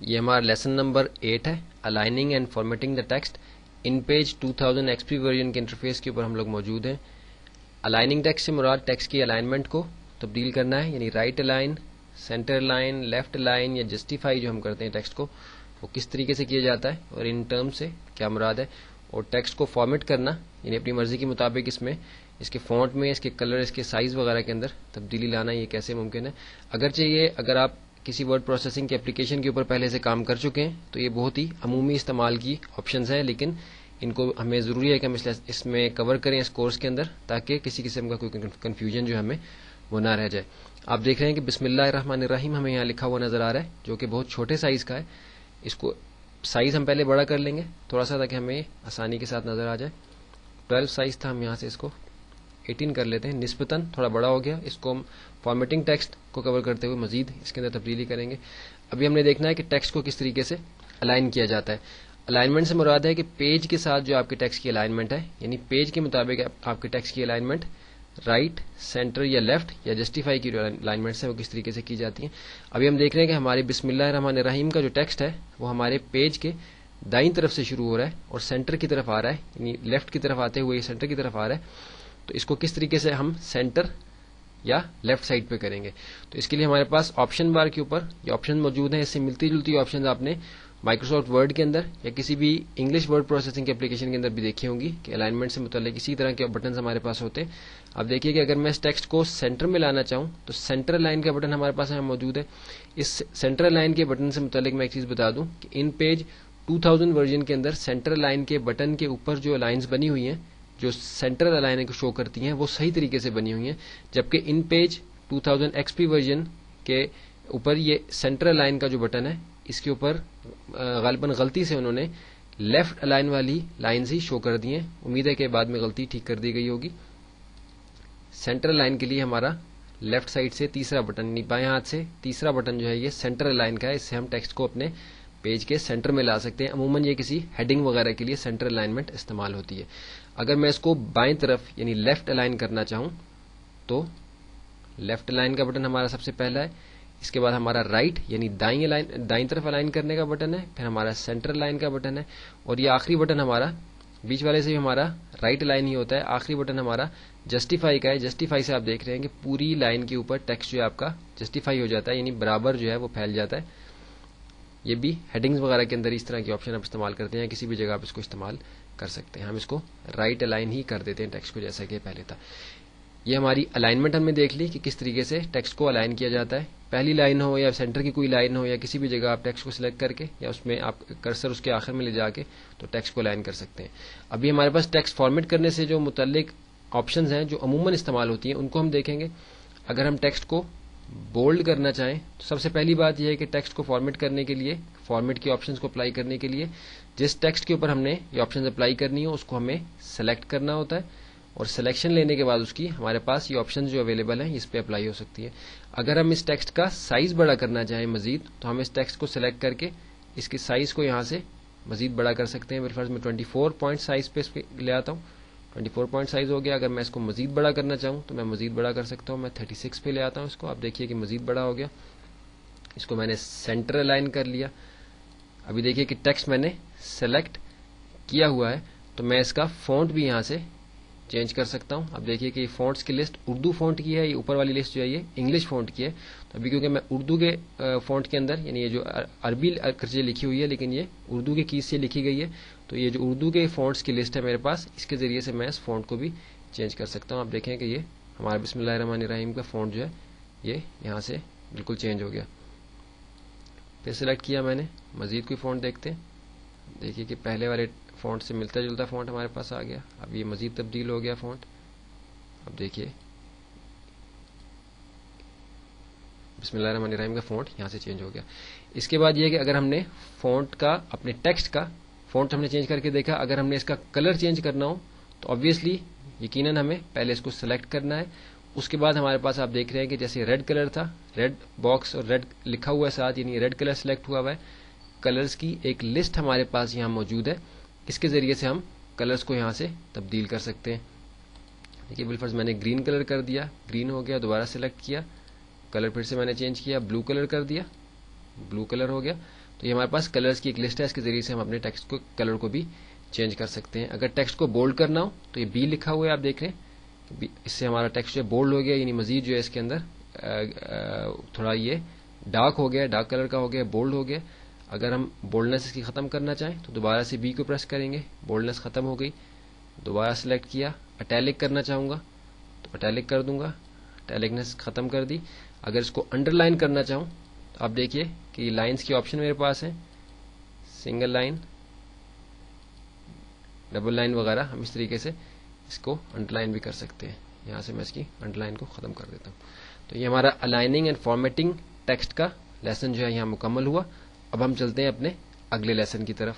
یہ ہمارا lesson number 8 ہے، aligning and formatting the text InPage 2000 XP version کے انٹرفیس کے اوپر ہم لوگ موجود ہیں۔ الائننگ ٹیکسٹ سے مراد ٹیکسٹ کی الائنمنٹ کو تبدیل کرنا ہے، یعنی right align, centre line, left line یا جسٹیفائی جو ہم کرتے ہیں ٹیکسٹ کو، وہ کس طریقے سے کیا جاتا ہے اور ان ٹرم سے کیا مراد ہے، اور ٹیکسٹ کو فارمیٹ کرنا، یعنی اپنی مرضی کے مطابق اس میں اس کے فونٹ میں، اس کے کلر، اس کے سائز وغیرہ کے اندر تبدیلی لانا، یہ کیسے ممکن ہے۔ اگرچہ یہ اگر آپ کسی ورڈ پروسیسنگ کی اپلیکیشن کے اوپر پہلے سے کام کر چکے ہیں تو یہ بہت ہی عمومی استعمال کی آپشنز ہیں، لیکن ان کو ہمیں ضروری ہے کہ ہم اس میں کور کریں اس کورس کے اندر، تاکہ کسی قسم کا کوئی کنفیوژن جو ہمیں وہ نہ رہ جائے۔ آپ دیکھ رہے ہیں کہ بسم اللہ الرحمن الرحیم ہمیں یہاں لکھا ہوا نظر آ رہا ہے، جو کہ بہت چھوٹے سائز کا ہے۔ اس کو سائز ہم پہلے بڑا کر لیں گے تھوڑا سا، تاکہ ہمیں آسانی کے ساتھ نظر آ جائے۔ 12 سائز تھا، ہم یہاں سے اس کو 18 کر لیتے ہیں، نسبتاً تھوڑا بڑا ہو گیا۔ اس کو ہم فارمیٹنگ ٹیکسٹ کو کور کرتے ہوئے مزید اس کے اندر تبدیلی کریں گے۔ ابھی ہم نے دیکھنا ہے کہ ٹیکسٹ کو کس طریقے سے الائن کیا جاتا ہے۔ الائنمنٹ سے مراد ہے کہ پیج کے ساتھ جو آپ کے ٹیکسٹ کی الائنمنٹ ہے، یعنی پیج کے مطابق آپ کے ٹیکسٹ کی الائنمنٹ رائٹ، سینٹر یا لیفٹ یا جسٹیفائی کی جو الائنمنٹس ہیں وہ کس طریقے سے کی جاتی ہیں۔ ابھی ہم دیکھ رہے ہیں کہ ہمارے بسم اللہ الرحمن الرحیم کا جو ٹیکسٹ ہے وہ ہمارے پیج کے دائیں طرف سے شروع ہو رہا ہے اور سینٹر کی طرف آ رہا ہے، یعنی لیفٹ کی طرف آتے ہوئے سینٹر کی طرف آ رہا ہے۔ تو اس کو کس طریقے سے ہم سینٹر یا لیفٹ سائڈ پہ کریں گے، تو اس کے لیے ہمارے پاس آپشن بار کے اوپر یہ آپشن موجود ہیں۔ اس سے ملتی جلتی آپشنز آپ نے مائکروسافٹ ورڈ کے اندر یا کسی بھی انگلش ورڈ پروسیسنگ کے اپلیکیشن کے اندر بھی دیکھی ہوں گی کہ الائنمنٹ سے متعلق اسی طرح کے بٹنز ہمارے پاس ہوتے ہیں۔ اب دیکھیے کہ اگر میں اس ٹیکسٹ کو سینٹر میں لانا چاہوں تو سینٹر لائن کا بٹن ہمارے پاس موجود ہے۔ اس سینٹر لائن کے بٹن سے متعلق میں ایک چیز بتا دوں کہ ان پیج 2000 ورژن کے اندر سینٹر لائن کے بٹن کے اوپر جو لائنز بنی ہوئی ہیں، جو سینٹر الائن کو شو کرتی ہیں، وہ صحیح طریقے سے بنی ہوئی ہیں، جبکہ ان پیج 2000 ایکس پی ورژن کے اوپر یہ سینٹر الائن کا جو بٹن ہے اس کے اوپر غالباً غلطی سے انہوں نے لیفٹ الائن والی لائنز ہی شو کر دی ہیں۔ امید ہے کہ بعد میں غلطی ٹھیک کر دی گئی ہوگی۔ سینٹر الائن کے لیے ہمارا لیفٹ سائڈ سے تیسرا بٹن، یعنی بائیں ہاتھ سے تیسرا بٹن جو ہے یہ سینٹر الائن کا ہے، اس سے ہم ٹیکسٹ کو اپنے پیج کے سینٹر میں لا سکتے ہیں۔ عموماً یہ کسی ہیڈنگ وغیرہ کے لیے سینٹر الائنمنٹ استعمال ہوتی ہے۔ اگر میں اس کو بائیں طرف یعنی لیفٹ الائن کرنا چاہوں تو لیفٹ الائن کا بٹن ہمارا سب سے پہلا ہے، اس کے بعد ہمارا رائٹ یعنی دائیں طرف الائن کرنے کا بٹن ہے، پھر ہمارا سینٹر الائن کا بٹن ہے، اور یہ آخری بٹن ہمارا بیچ والے سے بھی ہمارا رائٹ الائن ہی ہوتا ہے۔ آخری بٹن ہمارا جسٹیفائی کا ہے۔ جسٹیفائی سے آپ دیکھ رہے ہیں کہ پوری لائن کے اوپر ٹیکسٹ جو ہے آپ کا جسٹیفائی ہو جاتا ہے، یعنی برابر جو ہے وہ پھیل جاتا ہے۔ یہ بھی ہیڈنگز وغیرہ کے اندر اس طرح کی آپشن آپ استعمال کرتے ہیں، کسی بھی جگہ آپ اس کو استعمال کر سکتے ہیں۔ ہم اس کو رائٹ الائن ہی کر دیتے ہیں ٹیکسٹ کو، جیسا کہ پہلے تھا۔ یہ ہماری الائنمنٹ ہم نے دیکھ لی کہ کس طریقے سے ٹیکسٹ کو الائن کیا جاتا ہے۔ پہلی لائن ہو یا سینٹر کی کوئی لائن ہو یا کسی بھی جگہ آپ ٹیکسٹ کو سلیکٹ کر کے یا اس میں آپ کرسر اس کے آخر میں لے جا کے تو ٹیکسٹ کو الائن کر سکتے ہیں۔ ابھی ہمارے پاس ٹیکسٹ فارمیٹ کرنے سے جو متعلق آپشنز ہیں جو عموماً استعمال ہوتی ہیں ان کو ہم دیکھیں گے۔ اگر ہم ٹیکسٹ کو بولڈ کرنا چاہیں تو سب سے پہلی بات یہ ہے کہ ٹیکسٹ کو فارمیٹ کرنے کے لیے، فارمیٹ کی آپشنز کو اپلائی کرنے کے لیے جس ٹیکسٹ کے اوپر ہم نے یہ آپشنز اپلائی کرنی ہو اس کو ہمیں سلیکٹ کرنا ہوتا ہے، اور سلیکشن لینے کے بعد اس کی ہمارے پاس یہ آپشنز جو اویلیبل ہیں اس پہ اپلائی ہو سکتی ہے۔ اگر ہم اس ٹیکسٹ کا سائز بڑا کرنا چاہیں مزید تو ہم اس ٹیکسٹ کو سلیکٹ کر کے اس کے سائز کو یہاں سے مزید بڑا کر سکتے ہیں۔ میرے فرض میں 24 پوائنٹ سائز پہ اس پہ لے آتا ہوں، 24 پوائنٹ سائز ہو گیا۔ اگر میں اس کو مزید بڑا کرنا چاہوں تو میں مزید بڑا کر سکتا ہوں، میں 36 پہ لے آتا ہوں اس کو۔ آپ دیکھیے کہ مزید بڑا ہو گیا۔ اس کو میں نے سینٹر الائن کر لیا۔ ابھی دیکھیے کہ ٹیکسٹ میں نے سلیکٹ کیا ہوا ہے تو میں اس کا فونٹ بھی یہاں سے چینج کر سکتا ہوں۔ اب دیکھیے کہ یہ فونٹس کی لسٹ اردو فونٹ کی ہے، یہ اوپر والی لسٹ جو ہے یہ انگلش فونٹ کی ہے۔ تو ابھی کیونکہ میں اردو کے فونٹ کے اندر، یعنی یہ جو عربی اکرچے لکھی ہوئی ہے لیکن یہ اردو کے کیز سے لکھی گئی ہے، تو یہ جو اردو کے فونٹس کی لسٹ ہے میرے پاس، اس کے ذریعے سے میں اس فونٹ کو بھی چینج کر سکتا ہوں۔ آپ دیکھیں کہ یہ ہمارا بسم اللہ الرحمن الرحیم کا فونٹ جو ہے یہ یہاں سے بالکل چینج ہو گیا۔ پھر سلیکٹ کیا میں نے، مزید کوئی فونٹ دیکھتے ہیں۔ دیکھیے کہ پہلے والے فونٹ سے ملتا جلتا فونٹ ہمارے پاس آ گیا۔ اب یہ مزید تبدیل ہو گیا فونٹ۔ اب دیکھیے بسم اللہ الرحمن الرحیم کا فونٹ یہاں سے چینج ہو گیا۔ اس کے بعد یہ کہ اگر ہم نے فونٹ کا، اپنے ٹیکسٹ کا فونٹ ہم نے چینج کر کے دیکھا، اگر ہم نے اس کا کلر چینج کرنا ہو تو آبویسلی یقیناً ہمیں پہلے اس کو سلیکٹ کرنا ہے۔ اس کے بعد ہمارے پاس آپ دیکھ رہے ہیں کہ جیسے ریڈ کلر تھا، ریڈ باکس اور ریڈ لکھا ہوا ہے ساتھ، یعنی ریڈ کلر سلیکٹ ہوا ہے۔ کلرز کی ایک لسٹ ہمارے پاس یہاں موجود ہے، اس کے ذریعے سے ہم کلرز کو یہاں سے تبدیل کر سکتے ہیں۔ دیکھیے بالفرض میں نے گرین کلر کر دیا، گرین ہو گیا، دوبارہ سلیکٹ کیا، کلر پھر سے میں نے چینج کیا، بلو کلر کر دیا، بلو کلر ہو گیا۔ تو تو یہ ہمارے پاس کلرز کی ایک لسٹ ہے، اس کے ذریعے سے ہم اپنے ٹیکسٹ کو کلر کو بھی چینج کر سکتے ہیں. اگر ٹیکسٹ کو بولڈ کرنا ہو تو یہ بی لکھا ہوا ہے، آپ دیکھ رہے ہیں، اس سے ہمارا ٹیکسٹ جو بولڈ ہو گیا، یعنی مزید جو ہے اس کے اندر تھوڑا یہ ڈارک ہو گیا، ڈارک کلر کا ہو گیا، بولڈ ہو گیا. اگر ہم بولڈنس اس کی ختم کرنا چاہیں تو دوبارہ سے بی کو پریس کریں گے، بولڈنس ختم ہو گئی، دوبارہ سلیکٹ کیا. اٹیلک کرنا چاہوں گا تو اٹیلک کر دوں گا، اٹیلکنس ختم کر دی. اگر اس کو انڈر لائن کرنا چاہوں تو آپ دیکھیے کہ لائنس کی آپشن میرے پاس ہیں، سنگل لائن، ڈبل لائن وغیرہ. ہم اس طریقے سے اس کو انڈر لائن بھی کر سکتے ہیں. یہاں سے میں اس کی انڈر لائن کو ختم کر دیتا ہوں. تو یہ ہمارا الائننگ اینڈ فارمیٹنگ ٹیکسٹ کا لیسن جو ہے یہاں مکمل ہوا. اب ہم چلتے ہیں اپنے اگلے لیسن کی طرف.